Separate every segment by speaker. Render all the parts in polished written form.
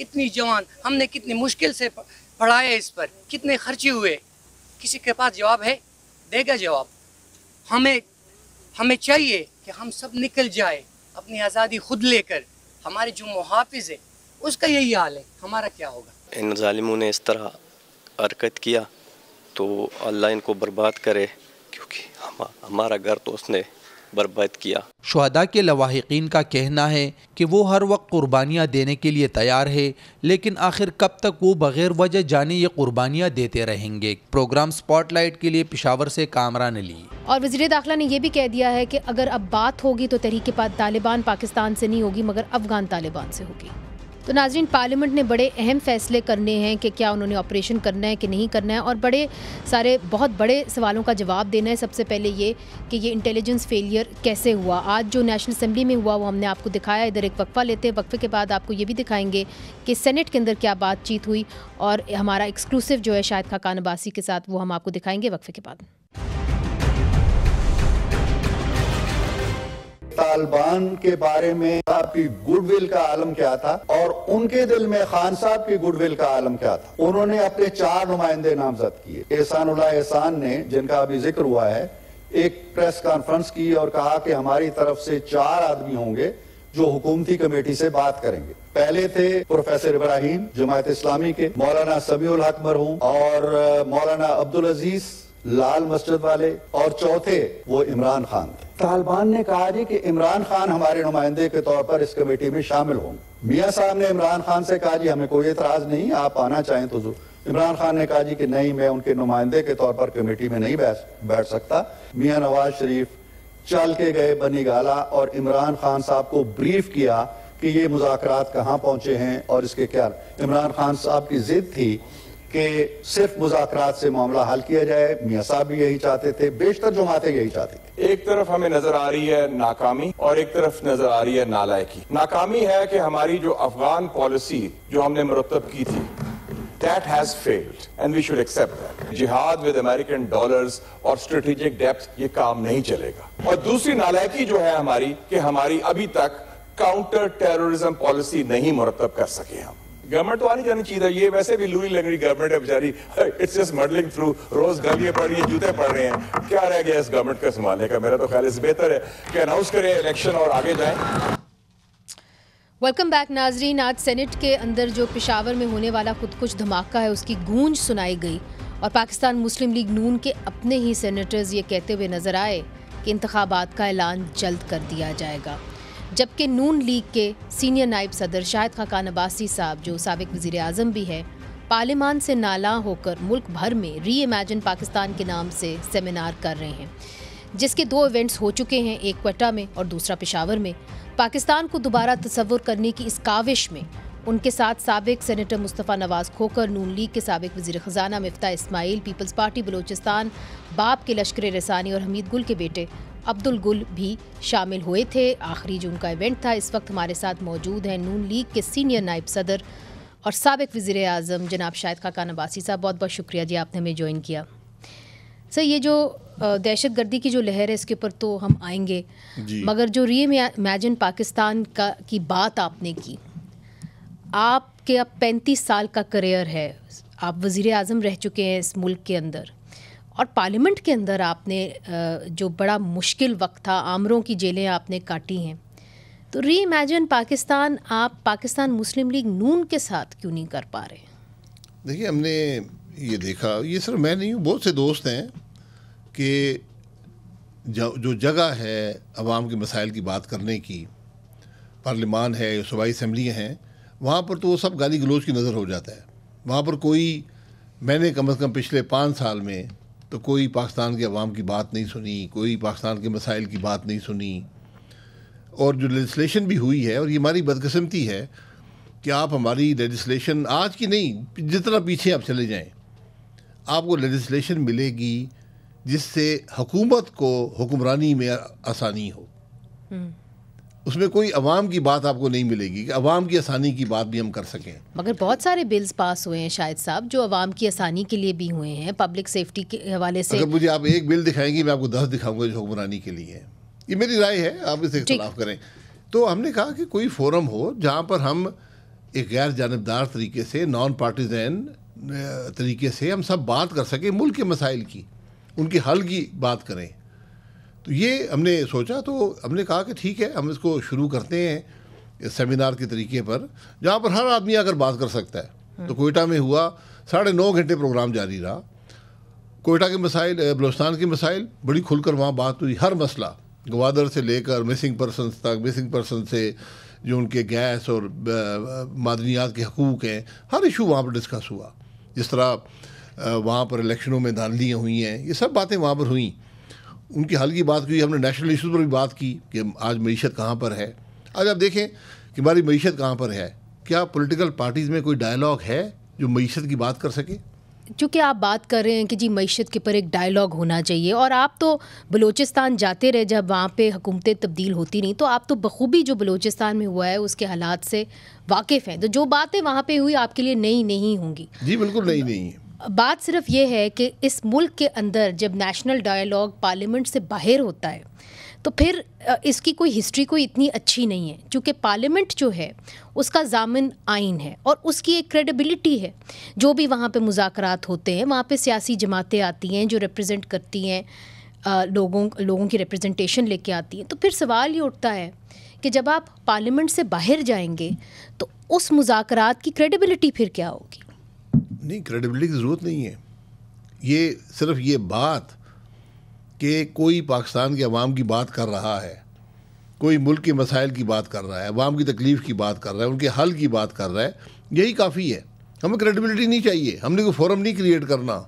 Speaker 1: اتنی جوان ہم نے کتنی مشکل سے پڑھائے، اس پر کتنے خرچے ہوئے، کسی کے پاس جواب ہے؟ دے گا جواب؟ ہمیں چاہیے کہ ہم سب نکل جائے اپنی آزادی خود لے کر. ہمارے جو محافظ ہے اس کا یہی حال ہے، ہمارا کیا ہوگا؟
Speaker 2: ان ظالموں نے اس طرح حرکت کیا تو اللہ ان کو برباد کرے، کیونکہ ہمارا گھر تو اس نے برباد کیا.
Speaker 3: شہداء کے لواحقین کا کہنا ہے کہ وہ ہر وقت قربانیاں دینے کے لیے تیار ہے، لیکن آخر کب تک وہ بغیر وجہ جانے یہ قربانیاں دیتے رہیں گے. پروگرام سپاٹ لائٹ کے لیے پشاور سے کامران علی.
Speaker 4: اور وزیر داخلہ نے یہ بھی کہہ دیا ہے کہ اگر اب بات ہوگی تو تحریک طالبان پاکستان سے نہیں ہوگی مگر افغان طالبان سے ہوگی. تو ناظرین، پارلیمنٹ نے بڑے اہم فیصلے کرنے ہیں کہ کیا انہوں نے آپریشن کرنا ہے کہ نہیں کرنا ہے، اور بہت بڑے سوالوں کا جواب دینا ہے. سب سے پہلے یہ کہ یہ انٹیلیجنس فیلئر کیسے ہوا. آج جو نیشنل اسمبلی میں ہوا وہ ہم نے آپ کو دکھایا. ادھر ایک وقفہ لیتے ہیں، وقفے کے بعد آپ کو یہ بھی دکھائیں گے کہ سینٹ کے اندر کیا بات چیت ہوئی، اور ہمارا ایکسکلوسیو جو ہے شاہد خاقان عباسی کے ساتھ وہ ہم آپ کو دکھائیں گے وقفے کے بعد.
Speaker 5: طالبان کے بارے میں آپ کی گڈ ول کا عالم کیا تھا اور ان کے دل میں خان صاحب کی گڈ ول کا عالم کیا تھا. انہوں نے اپنے 4 نمائندے نامزد کیے. احسان اللہ احسان نے، جن کا ابھی ذکر ہوا ہے، ایک پریس کانفرنس کی اور کہا کہ ہماری طرف سے 4 آدمی ہوں گے جو حکومتی کمیٹی سے بات کریں گے. پہلے تھے پروفیسر ابراہیم جماعت اسلامی کے، مولانا سمیع الحق مرحوم اور مولانا عبدالعزیز لال مسجد والے، اور چوتھے وہ عمران خان تھے. طالبان نے کہا جی کہ عمران خان ہمارے نمائندے کے طور پر اس کمیٹی میں شامل ہوں. میاں صاحب نے عمران خان سے کہا جی ہمیں کوئی اعتراض نہیں، آپ آنا چاہیں تو عمران خان نے کہا جی کہ نہیں، میں ان کے نمائندے کے طور پر کمیٹی میں نہیں بیٹھ سکتا. میاں نواز شریف چل کے گئے بنی گالا اور عمران خان صاحب کو بریف کیا کہ یہ مذاکرات کہاں پہنچے ہیں اور اس کے کیا. عمران خان صاحب کی ضد تھی کہ صرف مذاکرات سے معاملہ حل کیا جائے. میاں صاحب بھی یہی چاہتے تھے، بیشتر جماعتیں یہی چاہتی تھیں.
Speaker 6: ایک طرف ہمیں نظر آ رہی ہے ناکامی اور ایک طرف نظر آ رہی ہے نالائکی. ناکامی ہے کہ ہماری جو افغان پالیسی جو ہم نے مرتب کی تھی، that has failed and we should accept that. جہاد with American dollars اور strategic depth یہ کام نہیں چلے گا. اور دوسری نالائکی جو ہے ہماری کہ ہماری ابھی تک کاؤنٹر ٹیررزم پالیسی نہیں مرتب کر سکے ہم. گورنمنٹ تو آنی جانی چاہیے، یہ ویسے بھی لوری لگ رہی گورنمنٹ ہے بیچاری، اٹس جسٹ مڈلنگ تھرو، روز گالیاں پڑھ رہی ہیں، جوتے پڑھ رہے ہیں. کیا رہ گیا اس گورنمنٹ کا سنبھالنے کا؟ میرا تو خیال اس بہتر ہے کہ اناؤنس کریں الیکشن اور آگے جائیں.
Speaker 4: ویلکم بیک ناظرین. آج سینٹ کے اندر جو پشاور میں ہونے والا خود کچھ دھماکہ ہے اس کی گونج سنائی گئی، اور پاکستان مسلم لیگ نون کے اپنے ہی سینیٹرز یہ کہتے ہوئے نظر آئے کہ انتخابات کا اعلان جلد کر دیا جائے گا. جبکہ نون لیگ کے سینئر نائب صدر شاہد خاقان عباسی صاحب جو سابق وزیر اعظم بھی ہے، پارلیمان سے نالاں ہو کر ملک بھر میں ری امیجن پاکستان کے نام سے سیمینار کر رہے ہیں، جس کے 2 ایونٹس ہو چکے ہیں، ایک کوئٹہ میں اور دوسرا پشاور میں. پاکستان کو دوبارہ تصور کرنے کی اس کاوش میں ان کے ساتھ سابق سینیٹر مصطفیٰ نواز کھوکر، نون لیگ کے سابق وزیر خزانہ مفتاح اسماعیل، پیپلز پارٹی بلوچستان باپ کے لشکر رسانی اور حمید گل کے بیٹے عبد الگل بھی شامل ہوئے تھے. آخری جو ان کا ایونٹ تھا. اس وقت ہمارے ساتھ موجود ہیں نون لیگ کے سینئر نائب صدر اور سابق وزیر اعظم جناب شاہد خاقان عباسی صاحب. بہت بہت شکریہ جی آپ نے ہمیں جوائن کیا. سر، یہ جو دہشت گردی کی جو لہر ہے اس کے اوپر تو ہم آئیں گے جی. مگر جو ری امیجن پاکستان کی بات آپ نے کی، آپ کے اب 35 سال کا کریئر ہے، آپ وزیر اعظم رہ چکے ہیں اس ملک کے اندر، اور پارلیمنٹ کے اندر آپ نے جو بڑا مشکل وقت تھا، آمروں کی جیلیں آپ نے کاٹی ہیں، تو ری امیجن پاکستان آپ پاکستان مسلم لیگ نون کے ساتھ کیوں نہیں کر پا رہے؟
Speaker 7: دیکھیے، ہم نے یہ دیکھا، یہ صرف میں نہیں ہوں، بہت سے دوست ہیں کہ جو جگہ ہے عوام کے مسائل کی بات کرنے کی، پارلیمان ہے، صوبائی اسمبلیاں ہیں، وہاں پر تو وہ سب گالی گلوچ کی نظر ہو جاتا ہے. وہاں پر کوئی، میں نے کم از کم پچھلے 5 سال میں تو کوئی پاکستان کے عوام کی بات نہیں سنی، کوئی پاکستان کے مسائل کی بات نہیں سنی. اور جو لیجسلیشن بھی ہوئی ہے، اور یہ ہماری بدقسمتی ہے کہ آپ ہماری لیجسلیشن آج کی نہیں، جتنا پیچھے آپ چلے جائیں، آپ کو لیجسلیشن ملے گی جس سے حکومت کو حکمرانی میں آسانی ہو. اس میں کوئی عوام کی بات آپ کو نہیں ملے گی کہ عوام کی آسانی کی بات بھی ہم کر سکیں.
Speaker 4: مگر بہت سارے بلز پاس ہوئے ہیں شاہد صاحب جو عوام کی آسانی کے لیے بھی ہوئے ہیں، پبلک سیفٹی کے حوالے سے.
Speaker 7: اگر مجھے آپ ایک بل دکھائیں گی، میں آپ کو 10 دکھاؤں گا جو حکمرانی کے لیے ہے. یہ میری رائے ہے، آپ اسے اختلاف کریں. تو ہم نے کہا کہ کوئی فورم ہو جہاں پر ہم ایک غیر جانبدار طریقے سے، نان پارٹیزن طریقے سے ہم سب بات کر سکیں ملک کے مسائل کی، ان کے حل کی بات کریں. تو یہ ہم نے سوچا، تو ہم نے کہا کہ ٹھیک ہے ہم اس کو شروع کرتے ہیں سیمینار کے طریقے پر، جہاں پر ہر آدمی آ کر بات کر سکتا ہے. تو کوئٹہ میں ہوا، 9.5 گھنٹے پروگرام جاری رہا. کوئٹہ کے مسائل، بلوچستان کے مسائل بڑی کھل کر وہاں بات ہوئی. ہر مسئلہ گوادر سے لے کر مسنگ پرسنس تک، مسنگ پرسن سے جو ان کے گیس اور معدنیات کے حقوق ہیں، ہر ایشو وہاں پر ڈسکس ہوا. جس طرح وہاں پر الیکشنوں میں دھاندلیاں ہوئی ہیں، یہ سب باتیں وہاں پر ہوئیں. ان کی حل کی بات کی. ہم نے نیشنل ایشوز پر بھی بات کی کہ آج معیشت کہاں پر ہے. آج آپ دیکھیں کہ ہماری معیشت کہاں پر ہے. کیا پولیٹیکل پارٹیز میں کوئی ڈائلاگ ہے جو معیشت کی بات کر سکے؟
Speaker 4: چونکہ آپ بات کر رہے ہیں کہ جی معیشت کے اوپر ایک ڈائلاگ ہونا چاہیے، اور آپ تو بلوچستان جاتے رہے جب وہاں پہ حکومتیں تبدیل ہوتی نہیں، تو آپ تو بخوبی جو بلوچستان میں ہوا ہے اس کے حالات سے واقف ہیں. تو جو باتیں وہاں پہ ہوئی آپ کے لیے نئی نہیں ہوں گی.
Speaker 7: جی بالکل نئی نہیں ہے.
Speaker 4: بات صرف یہ ہے کہ اس ملک کے اندر جب نیشنل ڈائلاگ پارلیمنٹ سے باہر ہوتا ہے تو پھر اس کی کوئی ہسٹری کوئی اتنی اچھی نہیں ہے، چونکہ پارلیمنٹ جو ہے اس کا ضامن آئین ہے اور اس کی ایک کریڈیبلٹی ہے. جو بھی وہاں پہ مذاکرات ہوتے ہیں وہاں پہ سیاسی جماعتیں آتی ہیں جو ریپرزینٹ کرتی ہیں، لوگوں کی ریپرزنٹیشن لے کے آتی ہیں. تو پھر سوال یہ اٹھتا ہے کہ جب آپ پارلیمنٹ سے باہر جائیں گے تو اس مذاکرات کی کریڈیبلٹی پھر کیا ہوگی؟
Speaker 7: نہیں، کریڈیبلٹی کی ضرورت نہیں ہے. یہ صرف یہ بات کہ کوئی پاکستان کے عوام کی بات کر رہا ہے، کوئی ملک کے مسائل کی بات کر رہا ہے، عوام کی تکلیف کی بات کر رہا ہے، ان کے حل کی بات کر رہا ہے، یہی کافی ہے. ہمیں کریڈیبلٹی نہیں چاہیے. ہم نے کوئی فورم نہیں کریٹ کرنا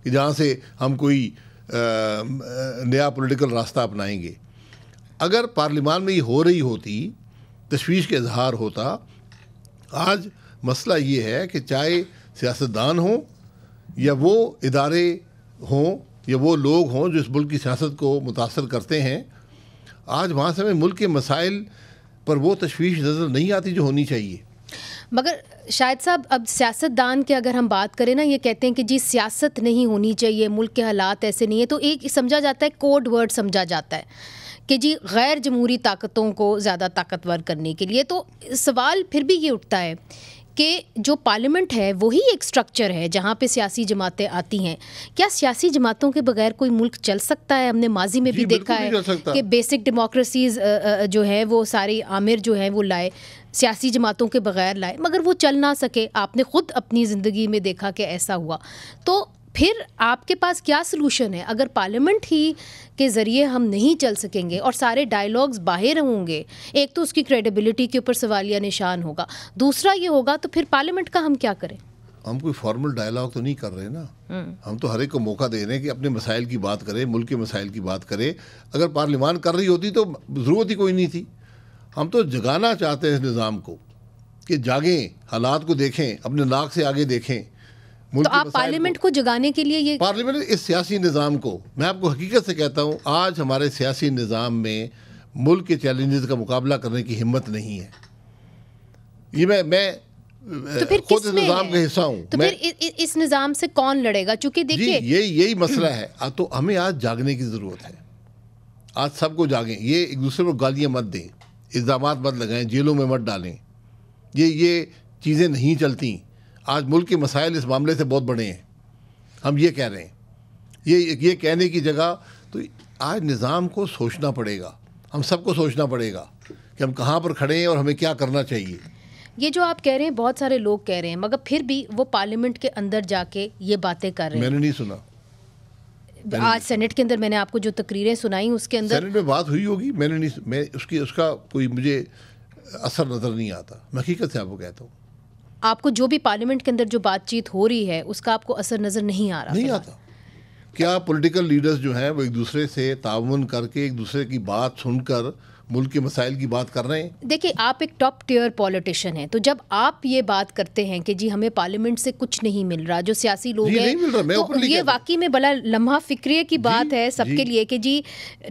Speaker 7: کہ جہاں سے ہم کوئی نیا پولیٹیکل راستہ اپنائیں گے. اگر پارلیمان میں یہ ہو رہی ہوتی، تشویش کا اظہار ہوتا. آج مسئلہ یہ ہے کہ چاہے سیاستدان ہوں یا وہ ادارے ہوں یا وہ لوگ ہوں جو اس ملک کی سیاست کو متاثر کرتے ہیں، آج وہاں سے ہمیں ملک کے مسائل پر وہ تشویش نظر نہیں آتی جو ہونی چاہیے.
Speaker 4: مگر شاہد صاحب اب سیاستدان کی اگر ہم بات کریں نا، یہ کہتے ہیں کہ جی سیاست نہیں ہونی چاہیے، ملک کے حالات ایسے نہیں ہیں، تو ایک سمجھا جاتا ہے، کوڈ ورڈ سمجھا جاتا ہے کہ جی غیر جمہوری طاقتوں کو زیادہ طاقتور کرنے کے لیے. تو سوال پھر بھی یہ اٹھتا ہے کہ جو پارلیمنٹ ہے وہی ایک سٹرکچر ہے جہاں پہ سیاسی جماعتیں آتی ہیں. کیا سیاسی جماعتوں کے بغیر کوئی ملک چل سکتا ہے؟ ہم نے ماضی میں بھی دیکھا ہے کہ بیسک ڈیموکریسیز جو ہیں وہ ساری عامر جو ہیں وہ لائے، سیاسی جماعتوں کے بغیر لائے، مگر وہ چل نہ سکے. آپ نے خود اپنی زندگی میں دیکھا کہ ایسا ہوا. تو پھر آپ کے پاس کیا سلوشن ہے؟ اگر پارلیمنٹ ہی کے ذریعے ہم نہیں چل سکیں گے اور سارے ڈائلاگز باہر ہوں گے، ایک تو اس کی کریڈیبلٹی کے اوپر سوالیہ نشان ہوگا، دوسرا یہ ہوگا تو پھر پارلیمنٹ کا ہم کیا کریں؟
Speaker 7: ہم کوئی فارمل ڈائلاگ تو نہیں کر رہے نا. ہم تو ہر ایک کو موقع دے رہے ہیں کہ اپنے مسائل کی بات کرے، ملک کے مسائل کی بات کرے. اگر پارلیمان کر رہی ہوتی تو ضرورت ہی کوئی نہیں تھی. ہم تو جگانا چاہتے ہیں اس نظام کو کہ جاگیں، حالات کو دیکھیں، اپنے ناک سے آگے دیکھیں.
Speaker 4: تو آپ پارلیمنٹ کو جگانے کے لیے یہ
Speaker 7: پارلیمنٹ اس سیاسی نظام کو، میں آپ کو حقیقت سے کہتا ہوں، آج ہمارے سیاسی نظام میں ملک کے چیلنجز کا مقابلہ کرنے کی ہمت نہیں ہے. یہ میں خود اس نظام کا حصہ ہوں.
Speaker 4: تو پھر اس نظام سے کون لڑے گا؟ چونکہ دیکھیے
Speaker 7: یہی مسئلہ ہے. تو ہمیں آج جاگنے کی ضرورت ہے. آج سب کو جاگیں. یہ ایک دوسرے کو گالیاں مت دیں، الزامات مت لگائیں، جیلوں میں مت ڈالیں. یہ چیزیں نہیں چلتی. آج ملک کے مسائل اس معاملے سے بہت بڑے ہیں. ہم یہ کہہ رہے ہیں، یہ کہنے کی جگہ تو آج نظام کو سوچنا پڑے گا. ہم سب کو سوچنا پڑے گا کہ ہم کہاں پر کھڑے ہیں اور ہمیں کیا کرنا چاہیے.
Speaker 4: یہ جو آپ کہہ رہے ہیں بہت سارے لوگ کہہ رہے ہیں، مگر پھر بھی وہ پارلیمنٹ کے اندر جا کے یہ باتیں کر رہے ہیں.
Speaker 7: میں نے نہیں سنا.
Speaker 4: آج سینٹ کے اندر میں نے آپ کو جو تقریریں سنائیں اس کے اندر
Speaker 7: سینٹ میں بات ہوئی ہوگی. میں نے نہیں، میں اس کا کوئی مجھے اثر نظر نہیں آتا. میں حقیقت سے آپ کو کہتا ہوں،
Speaker 4: آپ کو جو بھی پارلیمنٹ کے اندر جو بات چیت ہو رہی ہے اس کا آپ کو اثر نظر نہیں آ رہا؟
Speaker 7: نہیں آتا. کیا پولیٹیکل لیڈرز جو ہیں وہ ایک دوسرے سے تعاون کر کے ایک دوسرے کی بات سن کر ملک کے مسائل کی بات کر رہے ہیں؟
Speaker 4: دیکھیں آپ ایک ٹاپ ٹیئر پولیٹیشین ہیں، تو جب آپ یہ بات کرتے ہیں کہ جی ہمیں پارلیمنٹ سے کچھ نہیں مل رہا، جو سیاسی لوگ ہیں تو یہ واقعی میں بڑا لمحہ فکریے کی بات ہے سب کے لیے کہ جی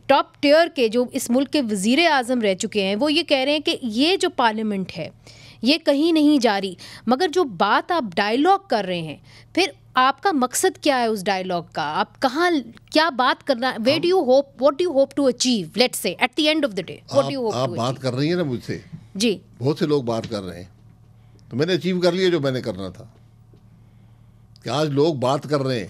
Speaker 4: ٹاپ ٹیئر کے جو اس ملک کے وزیر اعظم رہ چکے ہیں وہ یہ کہہ رہے ہیں کہ یہ جو پارلیمنٹ ہے یہ کہیں نہیں جا رہی. مگر جو بات آپ ڈائلاگ کر رہے ہیں، پھر آپ کا مقصد کیا ہے اس ڈائلاگ کا؟ آپ کہاں کیا بات کرنا ہے؟ Where do you hope, what do you hope to achieve, let's say at the end of the day what do you hope to achieve?
Speaker 7: آپ بات کر رہی ہیں نا مجھ سے،
Speaker 4: جی
Speaker 7: بہت سے لوگ بات کر رہے ہیں. تو میں نے اچیو کر لیا جو میں نے کرنا تھا. کہ آج لوگ بات کر رہے ہیں.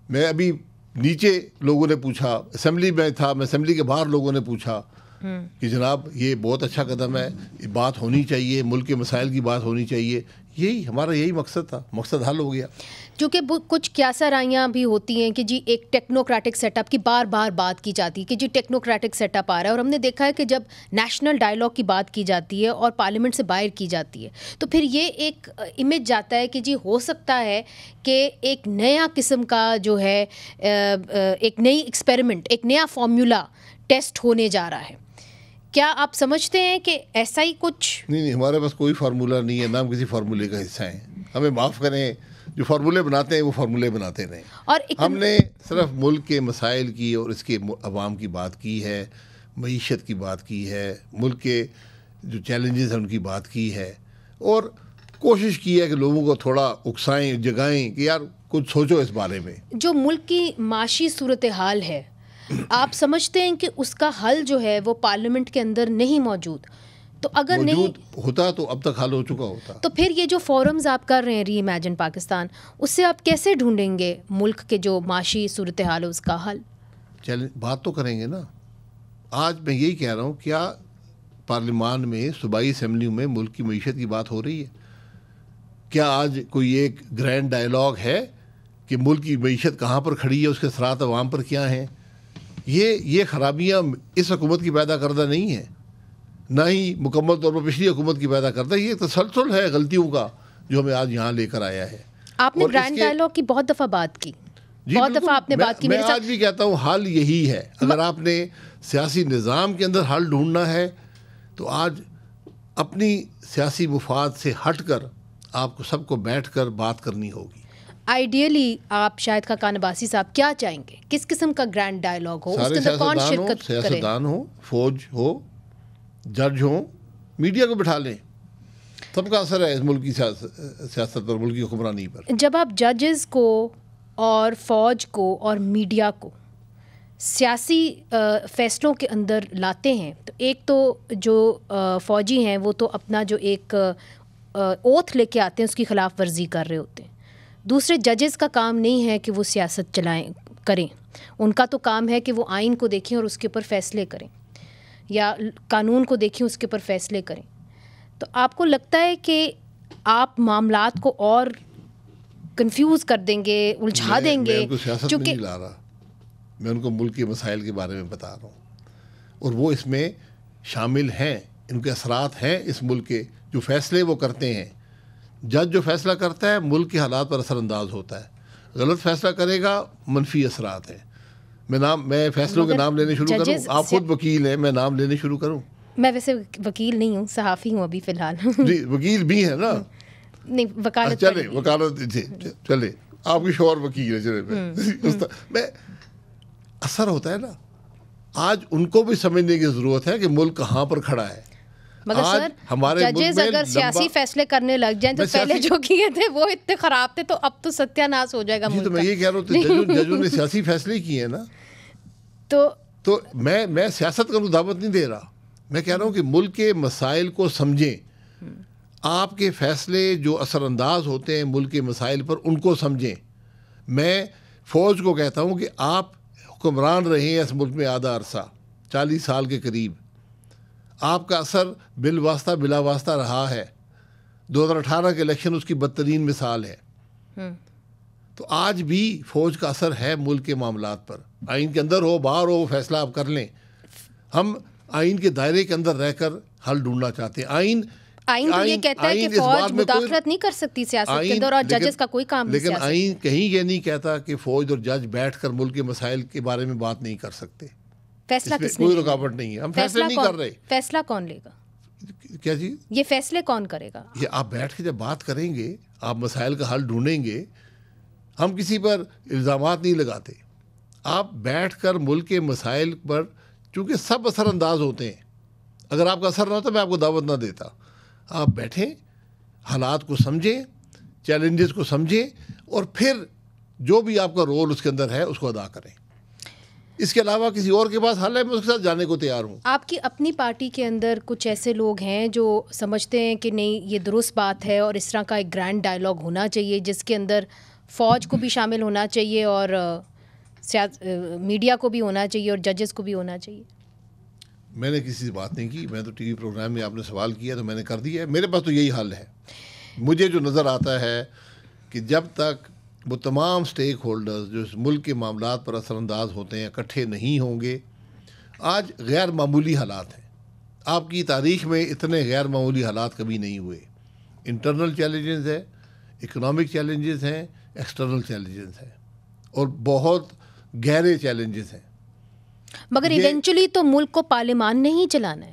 Speaker 7: میں ابھی نیچے لوگوں نے پوچھا, اسمبلی میں تھا, میں اسمبلی کے باہر لوگوں نے پوچھا کہ جناب یہ بہت اچھا قدم ہے, یہ بات ہونی چاہیے, ملک کے مسائل کی بات ہونی چاہیے. یہی ہمارا یہی مقصد تھا, مقصد حل ہو گیا.
Speaker 4: چونکہ کچھ کیسا رائیاں بھی ہوتی ہیں کہ جی ایک ٹیکنوکریٹک سیٹ اپ کی بار بار بات کی جاتی ہے کہ جی ٹیکنوکریٹک سیٹ اپ آ رہا ہے, اور ہم نے دیکھا ہے کہ جب نیشنل ڈائیلاگ کی بات کی جاتی ہے اور پارلیمنٹ سے باہر کی جاتی ہے تو پھر یہ ایک امیج جاتا ہے کہ جی ہو سکتا ہے کہ ایک نیا قسم کا جو ہے ایک نئی ایکسپیریمنٹ, ایک نیا فارمولا ٹیسٹ ہونے جا رہا ہے. کیا آپ سمجھتے ہیں کہ ایسا ہی کچھ؟
Speaker 7: نہیں, ہمارے پاس کوئی فارمولہ نہیں ہے, نہ ہم کسی فارمولے کا حصہ ہیں. ہمیں معاف کریں, جو فارمولے بناتے ہیں وہ فارمولے بناتے رہیں. اور ہم نے صرف ملک کے مسائل کی اور اس کے عوام کی بات کی ہے, معیشت کی بات کی ہے, ملک کے جو چیلنجز ہیں ان کی بات کی ہے, اور کوشش کی ہے کہ لوگوں کو تھوڑا اکسائیں, جگائیں کہ یار کچھ سوچو اس بارے میں.
Speaker 4: جو ملک کی معاشی صورتحال ہے, آپ سمجھتے ہیں کہ اس کا حل جو ہے وہ پارلیمنٹ کے اندر نہیں موجود؟ تو اگر
Speaker 7: موجود ہوتا تو اب تک حل ہو چکا ہوتا.
Speaker 4: تو پھر یہ جو فورمز آپ کر رہے ہیں ری امیجن پاکستان, اس سے آپ کیسے ڈھونڈیں گے ملک کے جو معاشی صورتحال ہے اس کا حل؟
Speaker 7: بات تو کریں گے نا. آج میں یہی کہہ رہا ہوں, کیا پارلیمان میں صوبائی اسمبلیوں میں ملک کی معیشت کی بات ہو رہی ہے؟ کیا آج کوئی ایک گرینڈ ڈائیلاگ ہے کہ ملک کی معیشت کہاں پر کھڑی ہے, اس کے اثرات عوام پر کیا ہیں؟ یہ خرابیاں اس حکومت کی پیدا کردہ نہیں ہیں, نہ ہی مکمل طور پر پچھلی حکومت کی پیدا کردہ. یہ تسلسل ہے غلطیوں کا جو ہمیں آج یہاں لے کر آیا ہے.
Speaker 4: آپ نے گرینڈ ڈائیلاگ کی بہت دفعہ بات کی, بہت دفعہ آپ نے بات کی.
Speaker 7: میں آج بھی کہتا ہوں حل یہی ہے. اگر آپ نے سیاسی نظام کے اندر حل ڈھونڈنا ہے تو آج اپنی سیاسی مفاد سے ہٹ کر آپ کو سب کو بیٹھ کر بات کرنی ہوگی.
Speaker 4: آئیڈیلی آپ شاہد خاقان عباسی صاحب کیا چاہیں گے؟ کس قسم کا گرینڈ ڈائیلاگ ہو, اس کے اندر کون شرکت کرے؟
Speaker 7: سیاستدان ہو, فوج ہو, جج ہوں, میڈیا کو بٹھا لیں. سب کا اثر ہے اس ملک کی سیاست پر, ملک کی حکمرانی پر.
Speaker 4: جب آپ ججز کو اور فوج کو اور میڈیا کو سیاسی فیصلوں کے اندر لاتے ہیں تو ایک تو جو فوجی ہیں وہ تو اپنا جو ایک اوتھ لے کے آتے ہیں اس کی خلاف ورزی کر رہے ہوتے ہیں. دوسرے ججز کا کام نہیں ہے کہ وہ سیاست کریں, ان کا تو کام ہے کہ وہ آئین کو دیکھیں اور اس کے اوپر فیصلے کریں, یا قانون کو دیکھیں اس کے اوپر فیصلے کریں. تو آپ کو لگتا ہے کہ آپ معاملات کو اور کنفیوز کر دیں گے, الجھا دیں گے؟
Speaker 7: میں ان کو سیاست نہیں لا رہا, میں ان کو ملک کے مسائل کے بارے میں بتا رہا ہوں, اور وہ اس میں شامل ہیں, ان کے اثرات ہیں اس ملک کے. جو فیصلے وہ کرتے ہیں, جج جو فیصلہ کرتا ہے ملک کے حالات پر اثر انداز ہوتا ہے. غلط فیصلہ کرے گا منفی اثرات ہیں. میں فیصلوں کے نام لینے شروع کروں؟ آپ خود وکیل ہیں, میں نام لینے شروع کروں؟
Speaker 4: میں ویسے وکیل نہیں ہوں, صحافی ہوں ابھی فی الحال.
Speaker 7: جی وکیل بھی ہیں نا.
Speaker 4: نہیں, وکالت
Speaker 7: چلے, وکالت چلے, آپ کی شوہر وکیل ہے, چلے میں اثر ہوتا ہے نا. آج ان کو بھی سمجھنے کی ضرورت ہے کہ ملک کہاں پر کھڑا ہے.
Speaker 4: مگر سر
Speaker 7: ہمارے
Speaker 4: ججز اگر سیاسی فیصلے کرنے لگ جائیں تو پہلے جو کیے تھے وہ اتنے خراب تھے, تو اب تو ستیہ ناش ہو جائے گا ملک کا.
Speaker 7: تو میں یہ کہہ رہا ہوں, ججوں نے سیاسی فیصلے کیے ہیں نا. تو میں سیاست کا دعوت نہیں دے رہا, میں کہہ رہا ہوں کہ ملک کے مسائل کو سمجھیں. آپ کے فیصلے جو اثر انداز ہوتے ہیں ملک کے مسائل پر, ان کو سمجھیں. میں فوج کو کہتا ہوں کہ آپ حکمران رہے ہیں اس ملک میں آدھا عرصہ, 40 سال کے قریب. آپ کا اثر بالواسطہ بلا واسطہ رہا ہے. 2018 کے الیکشن اس کی بدترین مثال ہے. تو آج بھی فوج کا اثر ہے ملک کے معاملات پر. آئین کے اندر ہو باہر ہو, فیصلہ آپ کر لیں. ہم آئین کے دائرے کے اندر رہ کر حل ڈھونڈنا چاہتے ہیں. آئین
Speaker 4: تو یہ کہتا ہے کہ فوج مداخلت نہیں کر سکتی سیاست کے اندر, اور ججز کا کوئی کام نہیں.
Speaker 7: لیکن آئین کہیں یہ نہیں کہتا کہ فوج اور جج بیٹھ کر ملک کے مسائل کے بارے میں بات نہیں کر سکتے.
Speaker 4: فیصلہ کس نے؟
Speaker 7: کوئی رکاوٹ نہیں ہے, ہم فیصلے نہیں کر رہے.
Speaker 4: فیصلہ کون لے گا؟
Speaker 7: کیا چیز؟
Speaker 4: یہ فیصلے کون کرے گا؟
Speaker 7: یہ آپ بیٹھ کے جب بات کریں گے, آپ مسائل کا حل ڈھونڈیں گے. ہم کسی پر الزامات نہیں لگاتے. آپ بیٹھ کر ملک کے مسائل پر, چونکہ سب اثر انداز ہوتے ہیں, اگر آپ کا اثر نہ ہوتا میں آپ کو دعوت نہ دیتا. آپ بیٹھیں, حالات کو سمجھیں, چیلنجز کو سمجھیں, اور پھر جو بھی آپ کا رول اس کے اندر ہے اس کو ادا کریں. اس کے علاوہ کسی اور کے پاس حل ہے میں اس کے ساتھ جانے کو تیار ہوں.
Speaker 4: آپ کی اپنی پارٹی کے اندر کچھ ایسے لوگ ہیں جو سمجھتے ہیں کہ نہیں یہ درست بات ہے اور اس طرح کا ایک گرینڈ ڈائلاگ ہونا چاہیے جس کے اندر فوج کو بھی شامل ہونا چاہیے اور میڈیا کو بھی ہونا چاہیے اور ججز کو بھی ہونا چاہیے؟
Speaker 7: میں نے کسی سے بات نہیں کی. میں تو ٹی وی پروگرام میں آپ نے سوال کیا تو میں نے کر دیا ہے. میرے پاس تو یہی حل ہے. مجھے جو نظر آتا ہے کہ جب تک وہ تمام سٹیک ہولڈرز جو اس ملک کے معاملات پر اثر انداز ہوتے ہیں اکٹھے نہیں ہوں گے. آج غیر معمولی حالات ہیں. آپ کی تاریخ میں اتنے غیر معمولی حالات کبھی نہیں ہوئے. انٹرنل چیلنجز ہیں, اکنامک چیلنجز ہیں, ایکسٹرنل چیلنجز ہیں اور بہت گہرے چیلنجز ہیں.
Speaker 4: مگر ایونچولی تو ملک کو پارلیمان نہیں چلانا ہے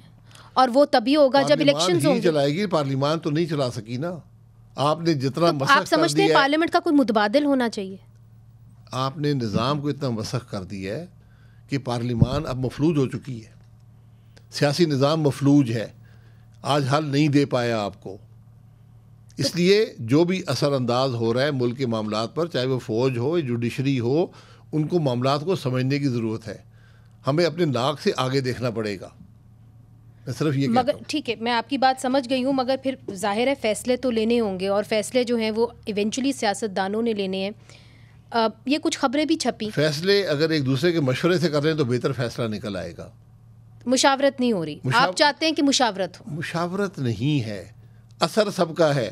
Speaker 4: اور وہ تبھی ہوگا جب الیکشنز ہوں گے.
Speaker 7: چلائے گی پارلیمان تو نہیں چلا سکی نا. آپ نے جتنا مسخ
Speaker 4: آپ سمجھتے ہیں پارلیمنٹ کا کوئی متبادل ہونا چاہیے؟
Speaker 7: آپ نے نظام کو اتنا مسخ کر دیا ہے کہ پارلیمان اب مفلوج ہو چکی ہے. سیاسی نظام مفلوج ہے. آج حل نہیں دے پایا آپ کو. اس لیے جو بھی اثر انداز ہو رہا ہے ملک کے معاملات پر, چاہے وہ فوج ہو یا جوڈیشری ہو, ان کو معاملات کو سمجھنے کی ضرورت ہے. ہمیں اپنے ناک سے آگے دیکھنا پڑے گا. میں صرف یہ
Speaker 4: مگر ٹھیک ہے, میں آپ کی بات سمجھ گئی ہوں, مگر پھر ظاہر ہے فیصلے تو لینے ہوں گے اور فیصلے جو ہیں وہ ایونچولی سیاست دانوں نے لینے ہیں. یہ کچھ خبریں بھی چھپی,
Speaker 7: فیصلے اگر ایک دوسرے کے مشورے سے کر رہے ہیں تو بہتر فیصلہ نکل آئے گا.
Speaker 4: مشاورت نہیں ہو رہی. آپ چاہتے ہیں کہ مشاورت ہو.
Speaker 7: مشاورت نہیں ہے, اثر سب کا ہے.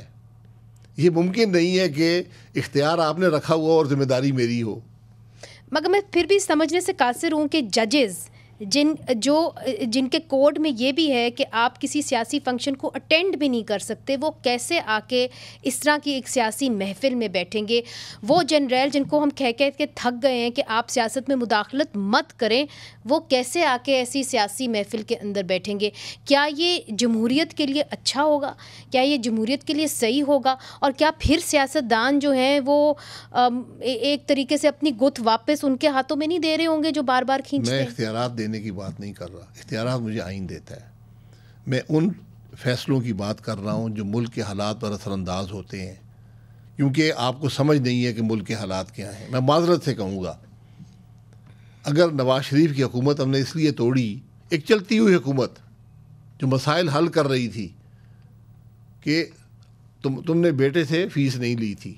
Speaker 7: یہ ممکن نہیں ہے کہ اختیار آپ نے رکھا ہوا اور ذمہ داری میری ہو.
Speaker 4: مگر میں پھر بھی سمجھنے سے قاصر ہوں کہ ججز جن کے کوڈ میں یہ بھی ہے کہ آپ کسی سیاسی فنکشن کو اٹینڈ بھی نہیں کر سکتے, وہ کیسے آ کے اس طرح کی ایک سیاسی محفل میں بیٹھیں گے؟ وہ جنرل جن کو ہم کہہ کے تھک گئے ہیں کہ آپ سیاست میں مداخلت مت کریں, وہ کیسے آ کے ایسی سیاسی محفل کے اندر بیٹھیں گے؟ کیا یہ جمہوریت کے لیے اچھا ہوگا؟ کیا یہ جمہوریت کے لیے صحیح ہوگا؟ اور کیا پھر سیاست دان جو ہیں وہ ایک طریقے سے اپنی گت واپس ان کے ہاتھوں میں نہیں دے رہے ہوں گے جو بار بار کھینچتے ہیں؟
Speaker 7: میں اختیارات دینے کی بات نہیں کر رہا. اختیارات مجھے آئین دیتا ہے. میں ان فیصلوں کی بات کر رہا ہوں جو ملک کے حالات پر اثر انداز ہوتے ہیں, کیونکہ آپ کو سمجھ نہیں ہے کہ ملک کے حالات کیا ہیں. میں معذرت سے کہوں گا, اگر نواز شریف کی حکومت ہم نے اس لیے توڑی, ایک چلتی ہوئی حکومت جو مسائل حل کر رہی تھی کہ تم نے بیٹے سے فیس نہیں لی تھی,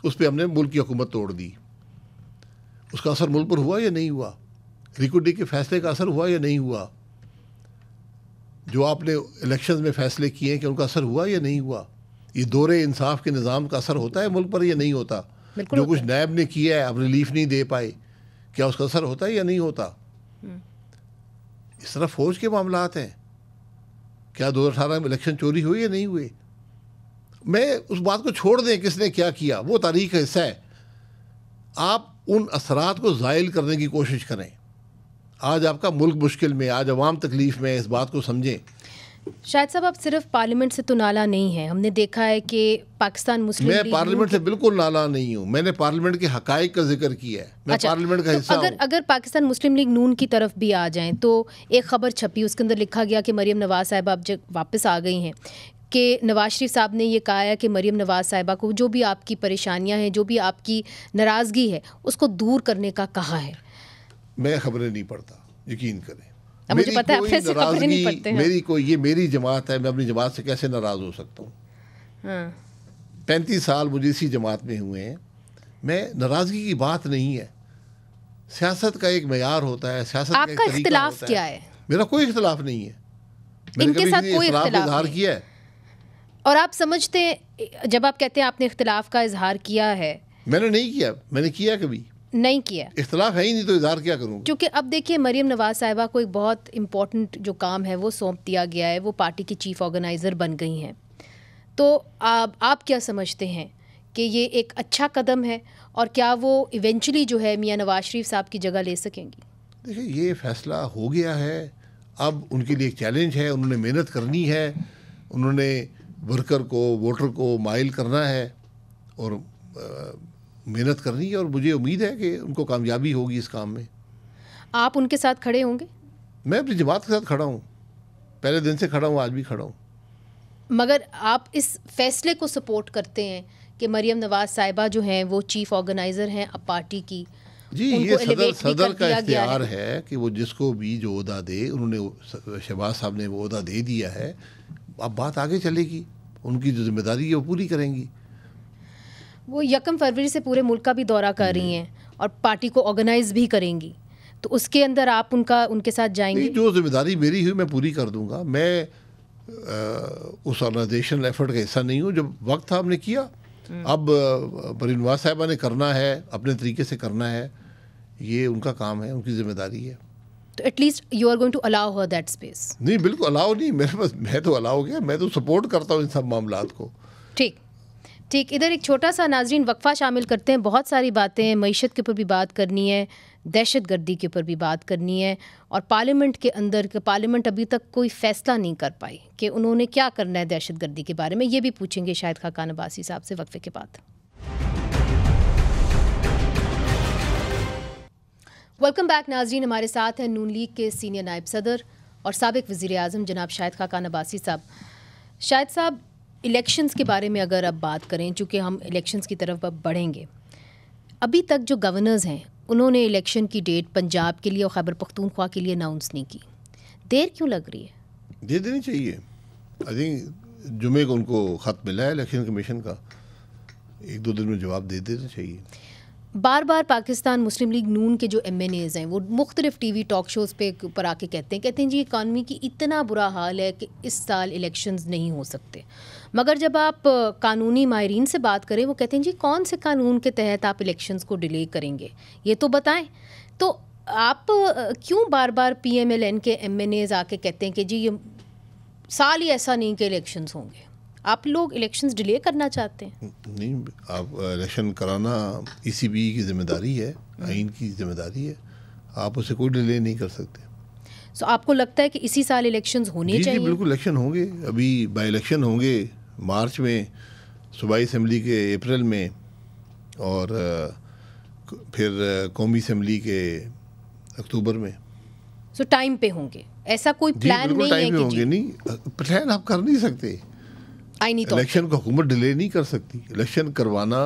Speaker 7: اس پہ ہم نے ملک کی حکومت توڑ دی. اس کا اثر ملک پر ہوا یا نہیں ہوا؟ ریکوڈی کے فیصلے کا اثر ہوا یا نہیں ہوا؟ جو آپ نے الیکشنز میں فیصلے کیے ہیں کہ ان کا اثر ہوا یا نہیں ہوا؟ یہ دور انصاف کے نظام کا اثر ہوتا ہے ملک پر یا نہیں ہوتا؟ جو کچھ نیب نے کیا ہے, اب ریلیف نہیں دے پائے, کیا اس کا اثر ہوتا ہے یا نہیں ہوتا؟ اس طرح فوج کے معاملات ہیں, کیا 2018 میں الیکشن چوری ہوئی یا نہیں ہوئے؟ میں اس بات کو چھوڑ دیں کس نے کیا کیا, وہ تاریخ کا حصہ ہے. آپ ان اثرات کو زائل کرنے کی کوشش کریں. آج آپ کا ملک مشکل میں, آج عوام تکلیف میں, اس بات کو سمجھیں.
Speaker 4: شاہد صاحب, آپ صرف پارلیمنٹ سے تو نالا نہیں ہیں. ہم نے دیکھا ہے کہ پاکستان مسلم لیگ,
Speaker 7: میں پارلیمنٹ سے بالکل نالا نہیں ہوں. میں نے پارلیمنٹ کے حقائق کا ذکر کیا ہے. میں پارلیمنٹ کا حصہ ہوں.
Speaker 4: اگر پاکستان مسلم لیگ نون کی طرف بھی آ جائیں تو ایک خبر چھپی, اس کے اندر لکھا گیا کہ مریم نواز صاحبہ اب جب واپس آ گئی ہیں کہ نواز شریف صاحب نے یہ کہا ہے کہ مریم نواز صاحبہ کو جو بھی آپ کی پریشانیاں ہیں, جو بھی آپ کی ناراضگی ہے, اس کو دور کرنے کا کہا ہے.
Speaker 7: میں خبریں نہیں پڑھتا, یقین کریں.
Speaker 4: مجھے پتا ہے آپ خبریں نہیں پڑھتے ہیں.
Speaker 7: یہ میری جماعت ہے, میں اپنی جماعت سے کیسے ناراض ہو سکتا ہوں؟ 35 سال مجھے اسی جماعت میں ہوئے ہیں. میں ناراضگی کی بات نہیں ہے. سیاست کا ایک معیار ہوتا ہے, سیاست کا ایک طریقہ ہوتا ہے.
Speaker 4: آپ کا اختلاف کیا ہے؟
Speaker 7: میرا کوئی اختلاف نہیں ہے.
Speaker 4: ان کے ساتھ کوئی اختلاف
Speaker 7: اظہار کیا ہے.
Speaker 4: اور آپ سمجھتے ہیں, جب آپ کہتے ہیں آپ نے اختلاف کا اظہار کیا ہے,
Speaker 7: میں نے نہیں کیا. میں نے کیا کبھی
Speaker 4: نہیں کیا.
Speaker 7: اختلاف ہے ہی نہیں تو اظہار کیا کروں گا؟
Speaker 4: کیونکہ اب دیکھیے مریم نواز صاحبہ کو ایک بہت امپورٹنٹ جو کام ہے وہ سونپ دیا گیا ہے, وہ پارٹی کی چیف آرگنائزر بن گئی ہیں. تو آپ کیا سمجھتے ہیں کہ یہ ایک اچھا قدم ہے, اور کیا وہ ایونچولی جو ہے میاں نواز شریف صاحب کی جگہ لے سکیں گی؟
Speaker 7: دیکھیں, یہ فیصلہ ہو گیا ہے. اب ان کے لیے ایک چیلنج ہے. انہوں نے محنت کرنی ہے, انہوں نے ورکر کو, ووٹر کو مائل کرنا ہے اور محنت کرنی ہے, اور مجھے امید ہے کہ ان کو کامیابی ہوگی اس کام میں.
Speaker 4: آپ ان کے ساتھ کھڑے ہوں گے؟
Speaker 7: میں اپنی جماعت کے ساتھ کھڑا ہوں, پہلے دن سے کھڑا ہوں, آج بھی کھڑا ہوں.
Speaker 4: مگر آپ اس فیصلے کو سپورٹ کرتے ہیں کہ مریم نواز صاحبہ جو ہیں وہ چیف آرگنائزر ہیں اب پارٹی کی,
Speaker 7: جی یہ صدر کا اختیار ہے کہ وہ جس کو بھی جو عہدہ دے. انہوں نے شہباز صاحب نے وہ عہدہ دے دیا ہے, اب بات آگے چلے گی, ان کی جو ذمہ داری ہے وہ پوری کریں گی.
Speaker 4: وہ 1 فروری سے پورے ملک کا بھی دورہ کر رہی ہیں اور پارٹی کو آرگنائز بھی کریں گی, تو اس کے اندر آپ ان کے ساتھ جائیں گے؟
Speaker 7: جو ذمہ داری میری ہوئی میں پوری کر دوں گا. میں اس آرگنائزیشن ایفرٹ کا حصہ نہیں ہوں. جب وقت تھا ہم نے کیا, اب پروین نواز صاحبہ نے کرنا ہے, اپنے طریقے سے کرنا ہے, یہ ان کا کام ہے, ان کی ذمہ داری ہے.
Speaker 4: تو at least you are going to allow her that space?
Speaker 7: نہیں بالکل الاؤ نہیں, میرے پاس میں تو الاؤ گیا, میں تو سپورٹ کرتا ہوں ان سب معاملات کو.
Speaker 4: ٹھیک. ادھر ایک چھوٹا سا ناظرین وقفہ شامل کرتے ہیں. بہت ساری باتیں ہیں, معیشت کے اوپر بھی بات کرنی ہے, دہشت گردی کے اوپر بھی بات کرنی ہے, اور پارلیمنٹ کے اندر کہ پارلیمنٹ ابھی تک کوئی فیصلہ نہیں کر پائی کہ انہوں نے کیا کرنا ہے دہشت گردی کے بارے میں. یہ بھی پوچھیں گے شاہد خاقان عباسی صاحب سے وقفے کے بعد. ویلکم بیک ناظرین. ہمارے ساتھ ہیں نون لیگ کے سینئر نائب صدر اور سابق وزیر اعظم جناب شاہد خاقان عباسی صاحب. شاہد صاحب, الیکشنز کے بارے میں اگر اب بات کریں, چونکہ ہم الیکشنز کی طرف اب بڑھیں گے, ابھی تک جو گورنرز ہیں انہوں نے الیکشن کی ڈیٹ پنجاب کے لیے اور خیبر پختونخوا کے لیے اناؤنس نہیں کی. دیر کیوں لگ رہی ہے؟
Speaker 7: دے دینی چاہیے. آئی تھنک جمعے کو ان کو خط ملا ہے الیکشن کمیشن کا, 1-2 دن میں جواب دے دینا چاہیے.
Speaker 4: بار بار پاکستان مسلم لیگ نون کے جو ایم این ایز ہیں وہ مختلف ٹی وی ٹاک شوز پہ اوپر آ کے کہتے ہیں جی اکانومی کی اتنا برا حال ہے کہ اس سال الیکشنز نہیں ہو سکتے. مگر جب آپ قانونی ماہرین سے بات کریں وہ کہتے ہیں جی کون سے قانون کے تحت آپ الیکشنز کو ڈیلے کریں گے, یہ تو بتائیں. تو آپ کیوں بار بار پی ایم ایل این کے ایم این ایز آ کے کہتے ہیں کہ جی یہ سال ہی ایسا نہیں کہ الیکشنز ہوں گے؟ آپ لوگ الیکشنز ڈیلے کرنا چاہتے ہیں؟
Speaker 7: نہیں, آپ الیکشن کرانا ای سی بی کی ذمہ داری ہے, آئین کی ذمہ داری ہے, آپ اسے کوئی ڈیلے نہیں کر سکتے.
Speaker 4: سو آپ کو لگتا ہے کہ اسی سال الیکشنز ہونے چاہیے؟
Speaker 7: جی بالکل الیکشن ہوں گے. ابھی بائی الیکشن ہوں گے مارچ میں, صوبائی اسمبلی کے اپریل میں, اور پھر قومی اسمبلی کے اکتوبر میں.
Speaker 4: سو ٹائم پہ ہوں گے, ایسا کوئی پلان نہیں ہے کہ
Speaker 7: جی نہیں پلان آپ کر نہیں سکتے. الیکشن کو حکومت ڈیلے نہیں کر سکتی. الیکشن کروانا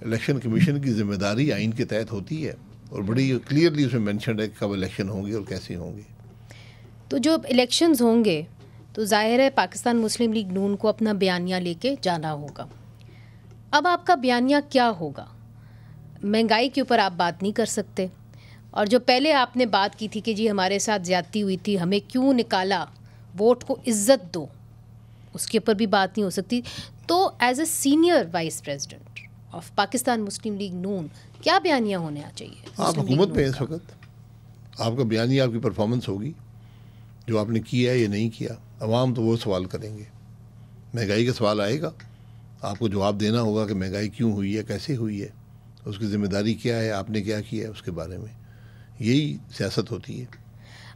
Speaker 7: الیکشن کمیشن کی ذمہ داری آئین کے تحت ہوتی ہے, اور بڑی کلیئرلی اس میں مینشنڈ ہے کہ کب الیکشن ہوں گے اور کیسے ہوں گے.
Speaker 4: تو جو الیکشنز ہوں گے تو ظاہر ہے پاکستان مسلم لیگ نون کو اپنا بیانیہ لے کے جانا ہوگا. اب آپ کا بیانیہ کیا ہوگا؟ مہنگائی کے اوپر آپ بات نہیں کر سکتے, اور جو پہلے آپ نے بات کی تھی کہ جی ہمارے ساتھ زیادتی ہوئی تھی, ہمیں کیوں نکالا, ووٹ کو عزت دو, اس کے اوپر بھی بات نہیں ہو سکتی. تو as a senior vice president of Pakistan Muslim League Noon کیا بیانیہ ہونا چاہیے؟
Speaker 7: آپ حکومت میں اس وقت آپ کا بیانیہ آپ کی پرفارمنس ہوگی, جو آپ نے کیا ہے یا نہیں کیا. عوام تو وہ سوال کریں گے, مہنگائی کا سوال آئے گا, آپ کو جواب دینا ہوگا کہ مہنگائی کیوں ہوئی ہے, کیسے ہوئی ہے, اس کی ذمہ داری کیا ہے, آپ نے کیا کیا ہے اس کے بارے میں. یہی سیاست ہوتی ہے.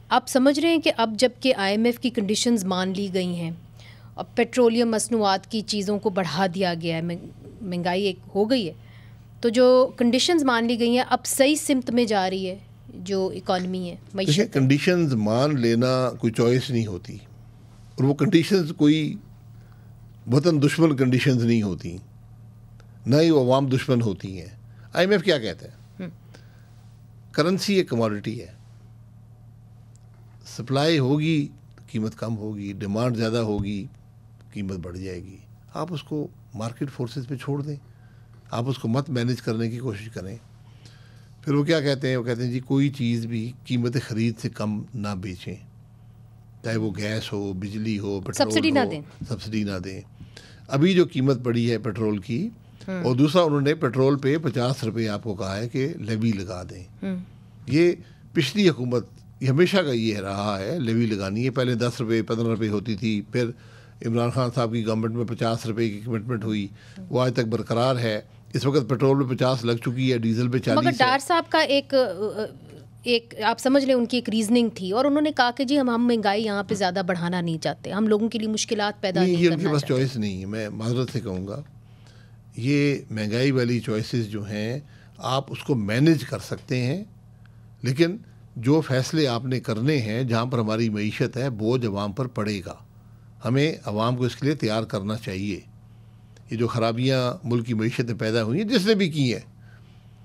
Speaker 4: آپ سمجھ رہے ہیں کہ اب جب کہ آئی ایم ایف کی کنڈیشنز مان لی گئی ہیں اور پیٹرولیم مصنوعات کی چیزوں کو بڑھا دیا گیا ہے, مہنگائی ایک ہو گئی ہے, تو جو کنڈیشنز مان لی گئی ہیں اب صحیح سمت میں جا رہی ہے جو اکانومی ہے, معیشت؟
Speaker 7: کنڈیشنز مان لینا کوئی چوائس نہیں ہوتی, اور وہ کنڈیشنز کوئی وطن دشمن کنڈیشنز نہیں ہوتی, نہ ہی وہ عوام دشمن ہوتی ہیں. آئی ایم ایف کیا کہتا ہے؟ کرنسی ایک کموڈٹی ہے, سپلائی ہوگی قیمت کم ہوگی, ڈیمانڈ زیادہ ہوگی قیمت بڑھ جائے گی. آپ اس کو مارکیٹ فورسز پہ چھوڑ دیں, آپ اس کو مت مینیج کرنے کی کوشش کریں. پھر وہ کیا کہتے ہیں؟ وہ کہتے ہیں جی کوئی چیز بھی قیمت خرید سے کم نہ بیچیں, چاہے وہ گیس ہو, بجلی ہو, پیٹرول ہو, سبسڈی نہ دیں. ابھی جو قیمت بڑھی ہے پیٹرول کی, اور دوسرا انہوں نے پیٹرول پہ 50 روپے آپ کو کہا ہے کہ لیوی لگا دیں. یہ پچھلی حکومت یہ ہمیشہ کا یہ رہا ہے, لیوی لگانی ہے. پہلے 10 روپے 15 روپے ہوتی تھی, پھر عمران خان صاحب کی گورنمنٹ میں 50 روپے کی کمٹمنٹ ہوئی, وہ آج تک برقرار ہے. اس وقت پیٹرول پہ 50 لگ چکی ہے, ڈیزل پہ 40.
Speaker 4: مگر ڈار صاحب کا ایک آپ سمجھ لیں ان کی ایک ریزننگ تھی, اور انہوں نے کہا کہ جی ہم مہنگائی یہاں پہ زیادہ بڑھانا نہیں چاہتے, ہم لوگوں کے لیے مشکلات پیدا نہیں کرنا چاہتے.
Speaker 7: یہ ان کے پاس چوائس نہیں ہے. میں معذرت سے کہوں گا, یہ مہنگائی والی چوائسیز جو ہیں آپ اس کو مینیج کر سکتے ہیں, لیکن جو فیصلے آپ نے کرنے ہیں جہاں پر ہماری معیشت ہے بوجھ عوام پر پڑے گا. ہمیں عوام کو اس کے لیے تیار کرنا چاہیے. یہ جو خرابیاں ملک کی معیشت میں پیدا ہوئی ہیں جس نے بھی کی ہیں,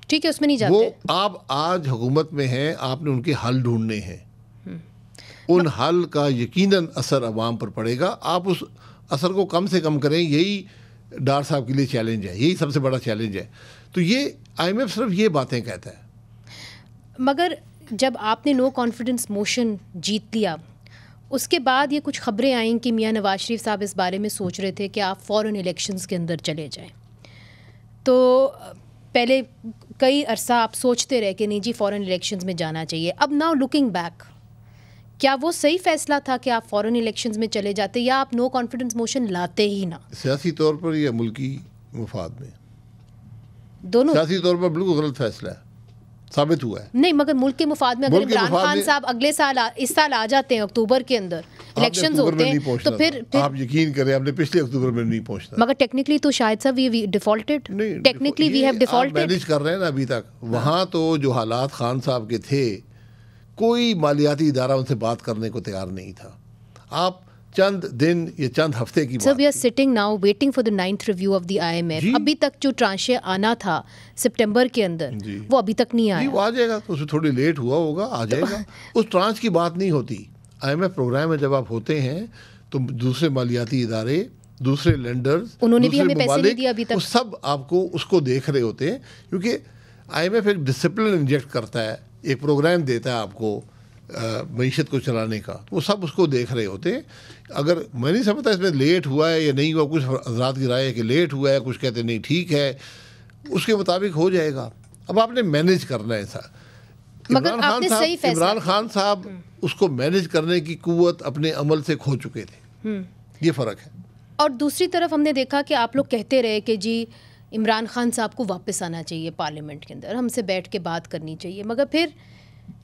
Speaker 4: ٹھیک ہے، اس میں نہیں جاتے.
Speaker 7: وہ آپ آج حکومت میں ہیں، آپ نے ان کے حل ڈھونڈنے ہیں. ان حل کا یقیناً اثر عوام پر پڑے گا. آپ اس اثر کو کم سے کم کریں، یہی ڈار صاحب کے لیے چیلنج ہے، یہی سب سے بڑا چیلنج ہے. تو یہ آئی ایم ایف صرف یہ باتیں کہتا ہے.
Speaker 4: مگر جب آپ نے نو کانفیڈنس موشن جیت لیا، اس کے بعد یہ کچھ خبریں آئیں کہ میاں نواز شریف صاحب اس بارے میں سوچ رہے تھے کہ آپ فوراً الیکشنز کے اندر چلے جائیں. تو پہلے کئی عرصہ آپ سوچتے رہے کہ نہیں جی فوراً الیکشنز میں جانا چاہیے. اب ناؤ لکنگ بیک، کیا وہ صحیح فیصلہ تھا کہ آپ فوراً الیکشنز میں چلے جاتے یا آپ نو کانفیڈنس موشن لاتے ہی نہ؟
Speaker 7: سیاسی طور پر یا ملکی مفاد میں؟
Speaker 4: دونوں.
Speaker 7: سیاسی طور پر بالکل غلط فیصلہ ہے، ثابت ہوا ہے.
Speaker 4: نہیں، مگر ملک کے مفاد میں اگر عمران خان صاحب اگلے سال اس سال آ جاتے ہیں، اکتوبر کے اندر الیکشنز ہوتے ہیں، تو پھر آپ
Speaker 7: یقین کریں آپ نے پچھلے اکتوبر میں نہیں پہنچنا.
Speaker 4: مگر ٹیکنیکلی تو شاید صاحب وی ڈیفالٹڈ، ٹیکنیکلی وی ہیو ڈیفالٹڈ.
Speaker 7: مینیج کر رہے ہیں نا ابھی تک. وہاں تو جو حالات خان صاحب کے تھے، کوئی مالیاتی ادارہ ان سے بات کرنے کو تیار نہیں تھا. آپ چند دن یا چند ہفتے کی
Speaker 4: بات. We are sitting now waiting for the 9th review of the I M F. ابھی تک جو ٹرانشے آنا تھا سپٹمبر کے اندر وہ ابھی تک نہیں آیا.
Speaker 7: وہ آ جائے گا، تو اس میں تھوڑی لیٹ ہوا ہوگا، آ جائے گا. اس ٹرانچ کی بات نہیں ہوتی. آئی ایم ایف پروگرام میں جب آپ ہوتے ہیں تو دوسرے مالیاتی ادارے، دوسرے لینڈرز،
Speaker 4: انہوں نے بھی ہمیں پیسے نہیں دیا ابھی تک،
Speaker 7: وہ سب آپ کو اس کو دیکھ رہے ہوتے ہیں. کیونکہ آئی ایم ایف ایک ڈسپلن انجیکٹ کرتا ہے، ایک پروگرام دیتا ہے آپ کو معیشت کو چلانے کا. وہ سب اس کو دیکھ رہے ہوتے ہیں. اگر میں نہیں سمجھتا اس میں لیٹ ہوا ہے یا نہیں ہوا، کچھ حضرات کی رائے ہے کہ لیٹ ہوا ہے، کچھ کہتے ہیں نہیں ٹھیک ہے، اس کے مطابق ہو جائے گا. اب آپ نے مینیج کرنا ہے ایسا. عمران خان صاحب اس کو مینیج کرنے کی قوت اپنے عمل سے کھو چکے تھے. یہ فرق ہے.
Speaker 4: اور دوسری طرف ہم نے دیکھا کہ آپ لوگ کہتے رہے کہ جی عمران خان صاحب کو واپس آنا چاہیے پارلیمنٹ کے اندر، ہم سے بیٹھ کے بات کرنی چاہیے. مگر پھر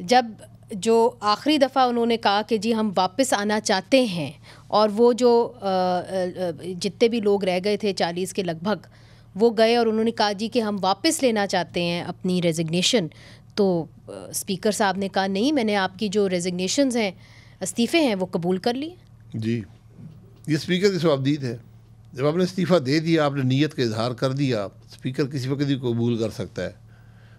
Speaker 4: جب جو آخری دفعہ انہوں نے کہا کہ جی ہم واپس آنا چاہتے ہیں، اور وہ جو جتنے بھی لوگ رہ گئے تھے 40 کے لگ بھگ، وہ گئے اور انہوں نے کہا جی کہ ہم واپس لینا چاہتے ہیں اپنی ریزگنیشن، تو اسپیکر صاحب نے کہا نہیں، میں نے آپ کی جو ریزگنیشنز ہیں، استعفے ہیں، وہ قبول کر لیے. جی
Speaker 7: یہ اسپیکر کی ثوابدید ہے. جب آپ نے استعفیٰ دے دیا، آپ نے نیت کا اظہار کر دیا، اسپیکر کسی وقت بھی قبول کر سکتا ہے.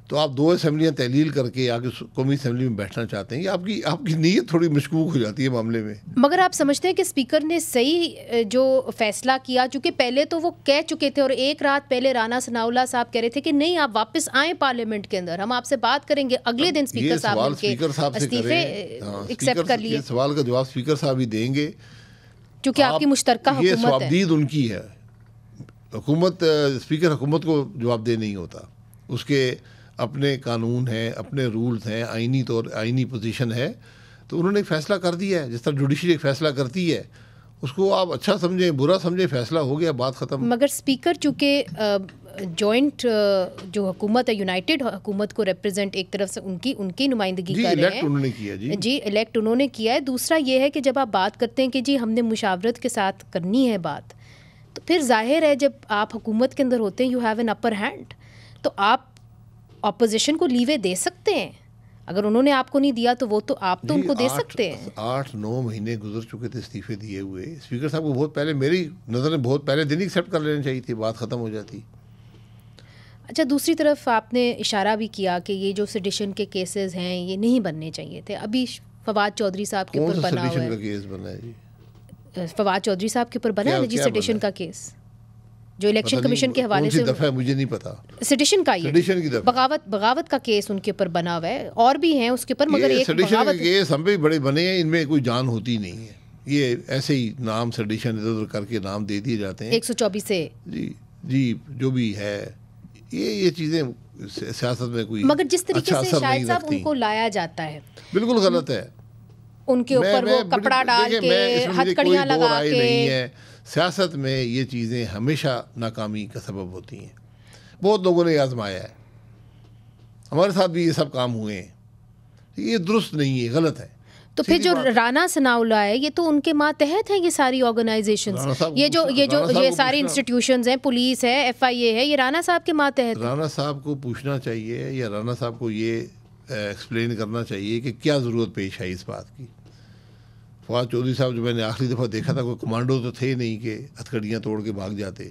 Speaker 7: تو آپ 2 اسمبلیاں تحلیل کر کے آگے قومی اسمبلی میں بیٹھنا چاہتے ہیں، یہ آپ کی نیت تھوڑی مشکوک ہو جاتی ہے معاملے میں.
Speaker 4: مگر آپ سمجھتے ہیں کہ اسپیکر نے صحیح جو فیصلہ کیا؟ چونکہ پہلے تو وہ کہہ چکے تھے، اور ایک رات پہلے رانا ثناء اللہ صاحب کہہ رہے تھے کہ نہیں آپ واپس آئیں پارلیمنٹ کے اندر، ہم آپ سے بات کریں گے. اگلے دن اسپیکر صاحب نے استعفے ایکسیپٹ کر لیے.
Speaker 7: یہ سوال کا جواب اسپیکر صاحب ہی دیں گے،
Speaker 4: چونکہ آپ کی مشترکہ حکومت ہے.
Speaker 7: یہ ثوابدید ان کی ہے. حکومت، اسپیکر حکومت کو جواب دہ نہیں ہوتا. اس کے اپنے قانون ہیں، اپنے رولز ہیں، آئینی پوزیشن ہے. تو انہوں نے ایک فیصلہ کر دیا ہے، جس طرح جوڈیشری ایک فیصلہ کرتی ہے، اس کو آپ اچھا سمجھیں برا سمجھیں، فیصلہ ہو گیا، بات ختم.
Speaker 4: مگر اسپیکر چونکہ جوائنٹ جو حکومت ہے، یونائٹڈ حکومت کو ریپرزینٹ ایک طرف سے ان کی نمائندگی کر رہے ہیں.
Speaker 7: انہوں نے کیا
Speaker 4: جی الیکٹ انہوں نے کیا ہے. دوسرا یہ ہے کہ جب آپ بات کرتے ہیں کہ جی ہم نے مشاورت کے ساتھ کرنی ہے بات، تو پھر ظاہر ہے جب آپ حکومت کے اندر ہوتے ہیں، you have an upper hand, تو آپ اپوزیشن کو لیوے دے سکتے ہیں. اگر انہوں نے آپ کو نہیں دیا تو وہ تو آپ تو ان کو دے سکتے ہیں.
Speaker 7: 8-9 مہینے گزر چکے تھے استعفے دیے ہوئے. اسپیکر صاحب کو بہت پہلے، میری نظر میں بہت پہلے دن ایکسیپٹ کر لینا چاہیے تھی، بات ختم ہو جاتی.
Speaker 4: اچھا، دوسری طرف آپ نے اشارہ بھی کیا کہ یہ جو سیڈیشن کے کیسز ہیں یہ نہیں بننے چاہیے تھے. ابھی فواد چودھری صاحب کے اوپر بنا ہوا ہے.
Speaker 7: کیس بنا ہے جی؟
Speaker 4: فواد چودھری صاحب کے اوپر بنا ہے جی سیڈیشن کا کیس، جو الیکشن کمیشن کے حوالے سے
Speaker 7: دفعہ مجھے نہیں پتا.
Speaker 4: سیڈیشن کا یہ بغاوت کا کیس ان کے اوپر بنا ہوا ہے، اور بھی ہیں اس کے اوپر، مگر ایک
Speaker 7: سیڈیشن کے کیس ہم بھی بڑے بنے ہیں، ان میں کوئی جان ہوتی نہیں ہے. یہ ایسے ہی نام سیڈیشن ادھر ادھر کر کے نام دے دیے جاتے ہیں
Speaker 4: 124 سے.
Speaker 7: جی جو بھی ہے یہ چیزیں سیاست میں کوئی،
Speaker 4: مگر جس طریقے سے شاہد صاحب ان کو لایا جاتا ہے
Speaker 7: بالکل غلط ہے.
Speaker 4: ان کے اوپر وہ کپڑا ڈال کے ہتھکڑیاں لگا کے.
Speaker 7: سیاست میں یہ چیزیں ہمیشہ ناکامی کا سبب ہوتی ہیں. بہت لوگوں نے آزمایا ہے، ہمارے ساتھ بھی یہ سب کام ہوئے ہیں. یہ درست نہیں ہے، غلط ہے.
Speaker 4: تو پھر جو رانا ثناء اللہ ہے، یہ تو ان کے ماتحت ہیں یہ ساری آرگنائزیشنز، یہ ساری انسٹیٹیوشنز ہیں، پولیس ہے، FIA ہے، یہ رانا صاحب کے ماتحت.
Speaker 7: رانا صاحب کو پوچھنا چاہیے، یا رانا صاحب کو یہ ایکسپلین کرنا چاہیے کہ کیا ضرورت پیش آئی اس بات کی. فواد چودھری صاحب جو میں نے آخری دفعہ دیکھا تھا، کوئی کمانڈو تو تھے نہیں کہ ہتھکڑیاں توڑ کے بھاگ جاتے.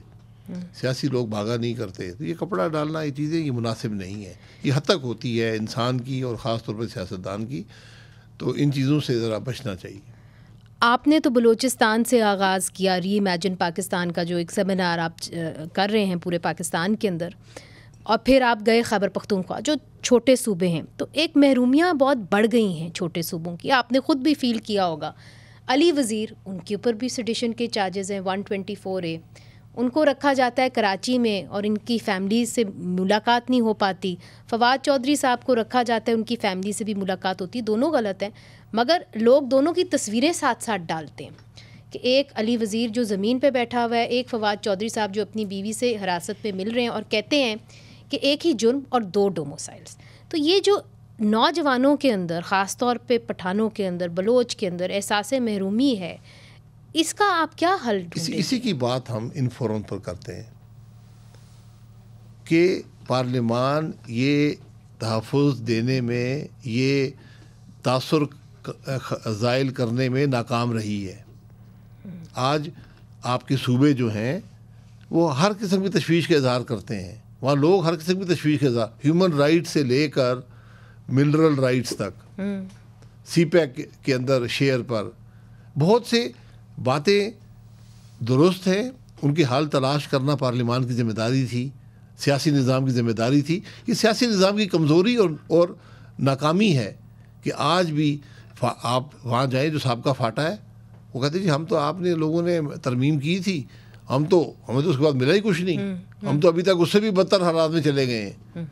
Speaker 7: سیاسی لوگ بھاگا نہیں کرتے. تو یہ کپڑا ڈالنا یہ چیزیں یہ مناسب نہیں ہے. یہ حد تک ہوتی ہے انسان کی اور خاص طور پر سیاستدان کی. تو ان چیزوں سے ذرا بچنا چاہیے.
Speaker 4: آپ نے تو بلوچستان سے آغاز کیا ری امیجن پاکستان کا جو ایک سیمینار آپ کر رہے ہیں پورے پاکستان کے اندر, اور پھر آپ گئے خیبر پختونخوا جو چھوٹے صوبے ہیں. تو ایک محرومیاں بہت بڑھ گئی ہیں چھوٹے صوبوں کی, آپ نے خود بھی فیل کیا ہوگا. علی وزیر, ان کے اوپر بھی سیڈیشن کے چارجز ہیں 124A. ان کو رکھا جاتا ہے کراچی میں اور ان کی فیملی سے ملاقات نہیں ہو پاتی. فواد چودھری صاحب کو رکھا جاتا ہے, ان کی فیملی سے بھی ملاقات ہوتی. دونوں غلط ہیں, مگر لوگ دونوں کی تصویریں ساتھ ساتھ ڈالتے ہیں کہ ایک علی وزیر جو زمین پہ بیٹھا ہوا ہے, ایک فواد چودھری صاحب جو اپنی بیوی سے حراست میں مل رہے ہیں اور کہتے ہیں کہ ایک ہی جرم اور 2 ڈوموسائلز. تو یہ جو نوجوانوں کے اندر, خاص طور پہ پٹھانوں کے اندر, بلوچ کے اندر احساس محرومی ہے, اس کا آپ کیا حل ڈھونڈیں؟
Speaker 7: اسی کی بات ہم ان فورم پر کرتے ہیں کہ پارلیمان یہ تحفظ دینے میں, یہ تاثر زائل کرنے میں ناکام رہی ہے. آج آپ کے صوبے جو ہیں وہ ہر قسم کی تشویش کا اظہار کرتے ہیں. وہاں لوگ ہر قسم کی تشویش کا اظہار, ہیومن رائٹ سے لے کر منرل رائٹس تک, سی پیک کے اندر شیئر پر بہت سے باتیں درست ہیں. ان کی حل تلاش کرنا پارلیمان کی ذمہ داری تھی, سیاسی نظام کی ذمہ داری تھی. یہ سیاسی نظام کی کمزوری اور ناکامی ہے کہ آج بھی آپ وہاں جائیں جو سابقہ فاٹا ہے, وہ کہتے جی ہم تو آپ نے لوگوں نے ترمیم کی تھی, ہمیں تو اس کے بعد ملا ہی کچھ نہیں, ہم تو ابھی تک اس سے بھی بدتر حالات میں چلے گئے ہیں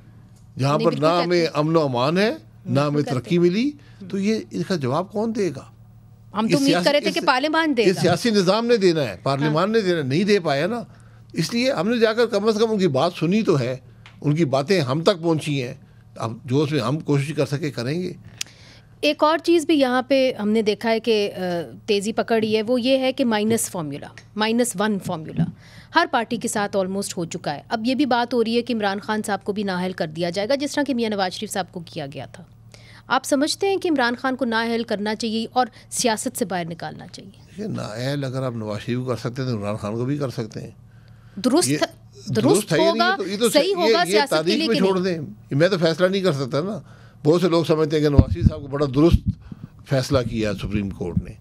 Speaker 7: جہاں پر نہ ہمیں امن و امان ہے نہ ہمیں ترقی ملی. تو یہ اس کا جواب کون دے گا؟
Speaker 4: ہم تو امید کر رہے تھے کہ پارلیمان دے گا.
Speaker 7: یہ سیاسی نظام نے دینا ہے, پارلیمان نے دینا, نہیں دے پایا نا. اس لیے ہم نے جا کر کم از کم ان کی بات سنی تو ہے, ان کی باتیں ہم تک پہنچی ہیں. اب جو اس میں ہم کوشش کر سکے کریں گے.
Speaker 4: ایک اور چیز بھی یہاں پہ ہم نے دیکھا ہے کہ تیزی پکڑی ہے, وہ یہ ہے کہ -1 فارمولا ہر پارٹی کے ساتھ آلموسٹ ہو چکا ہے. اب یہ بھی بات ہو رہی ہے کہ عمران خان صاحب کو بھی نااہل کر دیا جائے گا, جس طرح کہ میاں نواز شریف صاحب کو کیا گیا تھا. آپ سمجھتے ہیں کہ عمران خان کو نااہل کرنا چاہیے اور سیاست سے باہر نکالنا چاہیے؟
Speaker 7: نااہل اگر آپ نواز شریف کو کر سکتے ہیں تو عمران خان کو بھی کر سکتے ہیں.
Speaker 4: درست ہوگا, صحیح ہوگا سیاست کے لیے کہ
Speaker 7: چھوڑ دیں. میں تو فیصلہ نہیں کر سکتا نا. بہت سے لوگ سمجھتے ہیں کہ نواز شریف صاحب کو بڑا درست فیصلہ کیا ہے سپریم کورٹ نے.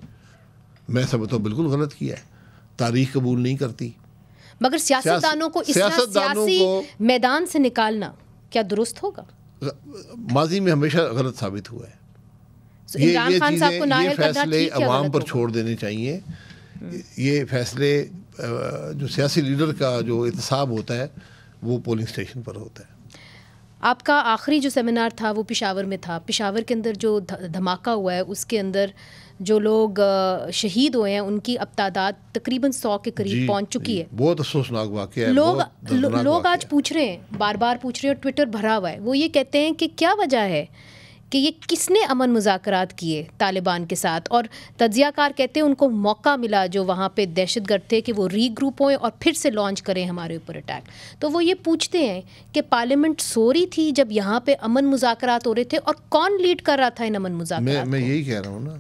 Speaker 7: میں سمجھتا ہوں بالکل غلط کیا ہے. تاریخ قبول نہیں کرتی.
Speaker 4: مگر سیاستدانوں کو اس طرح سیاسی میدان سے نکالنا کیا درست ہوگا؟
Speaker 7: ماضی میں ہمیشہ غلط ثابت ہوا ہے.
Speaker 4: عمران خان صاحب کو نااہل کرنا
Speaker 7: فیصلے عوام پر چھوڑ دینے چاہیے. یہ فیصلے جو سیاسی لیڈر کا جو احتساب ہوتا ہے وہ پولنگ اسٹیشن پر ہوتا ہے.
Speaker 4: آپ کا آخری جو سیمینار تھا وہ پشاور میں تھا. پشاور کے اندر جو دھماکہ ہوا ہے اس کے اندر جو لوگ شہید ہوئے ہیں ان کی اب تعداد تقریباً 100 کے قریب پہنچ چکی ہے.
Speaker 7: بہت افسوسناک واقعہ ہے.
Speaker 4: لوگ آج پوچھ رہے ہیں, بار بار پوچھ رہے ہیں, اور ٹویٹر بھرا ہوا ہے. وہ یہ کہتے ہیں کہ کیا وجہ ہے کہ یہ کس نے امن مذاکرات کیے طالبان کے ساتھ, اور تجزیہ کار کہتے ہیں ان کو موقع ملا جو وہاں پہ دہشت گرد تھے کہ وہ ری گروپ ہوئیں اور پھر سے لانچ کریں ہمارے اوپر اٹیک. تو وہ یہ پوچھتے ہیں کہ پارلیمنٹ سو رہی تھی جب یہاں پہ امن مذاکرات ہو رہے تھے, اور کون لیڈ کر رہا تھا ان امن مذاکرات؟
Speaker 7: میں یہی کہہ رہا ہوں نا,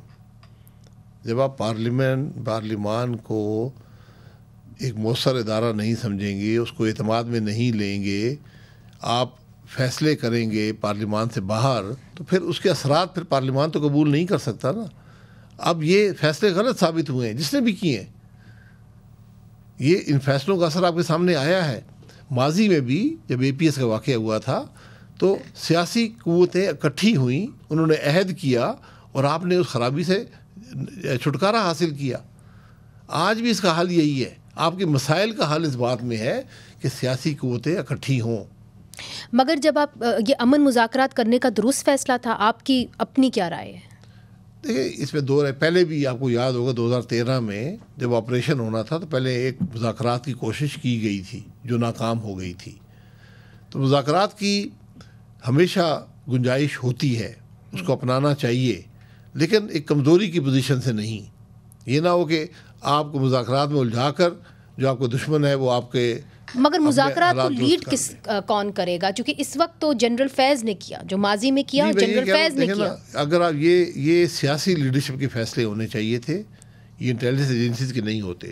Speaker 7: جب آپ پارلیمان کو ایک مؤثر ادارہ نہیں سمجھیں گے, اس کو اعتماد میں نہیں لیں گے, آپ فیصلے کریں گے پارلیمان سے باہر, تو پھر اس کے اثرات پھر پارلیمان تو قبول نہیں کر سکتا نا. اب یہ فیصلے غلط ثابت ہوئے ہیں جس نے بھی کیے ہیں. یہ ان فیصلوں کا اثر آپ کے سامنے آیا ہے. ماضی میں بھی جب APS کا واقعہ ہوا تھا تو سیاسی قوتیں اکٹھی ہوئیں, انہوں نے عہد کیا اور آپ نے اس خرابی سے چھٹکارا حاصل کیا. آج بھی اس کا حل یہی ہے. آپ کے مسائل کا حل اس بات میں ہے کہ سیاسی قوتیں اکٹھی ہوں.
Speaker 4: مگر جب آپ یہ امن مذاکرات کرنے کا درست فیصلہ تھا, آپ کی اپنی کیا رائے ہے؟
Speaker 7: دیکھیں اس میں 2 رائے. پہلے بھی آپ کو یاد ہوگا 2013 میں جب آپریشن ہونا تھا تو پہلے ایک مذاکرات کی کوشش کی گئی تھی جو ناکام ہو گئی تھی. تو مذاکرات کی ہمیشہ گنجائش ہوتی ہے, اس کو اپنانا چاہیے, لیکن ایک کمزوری کی پوزیشن سے نہیں. یہ نہ ہو کہ آپ کو مذاکرات میں الجھا کر جو آپ کو دشمن ہے وہ آپ کے.
Speaker 4: مگر مذاکرات کو لیڈ کون کرے گا؟ چونکہ اس وقت تو جنرل فیض نے کیا, جو ماضی میں کیا جنرل فیض نے کیا.
Speaker 7: اگر آپ یہ سیاسی لیڈرشپ کے فیصلے ہونے چاہیے تھے, یہ انٹیلیجنس ایجنسیز کے نہیں ہوتے.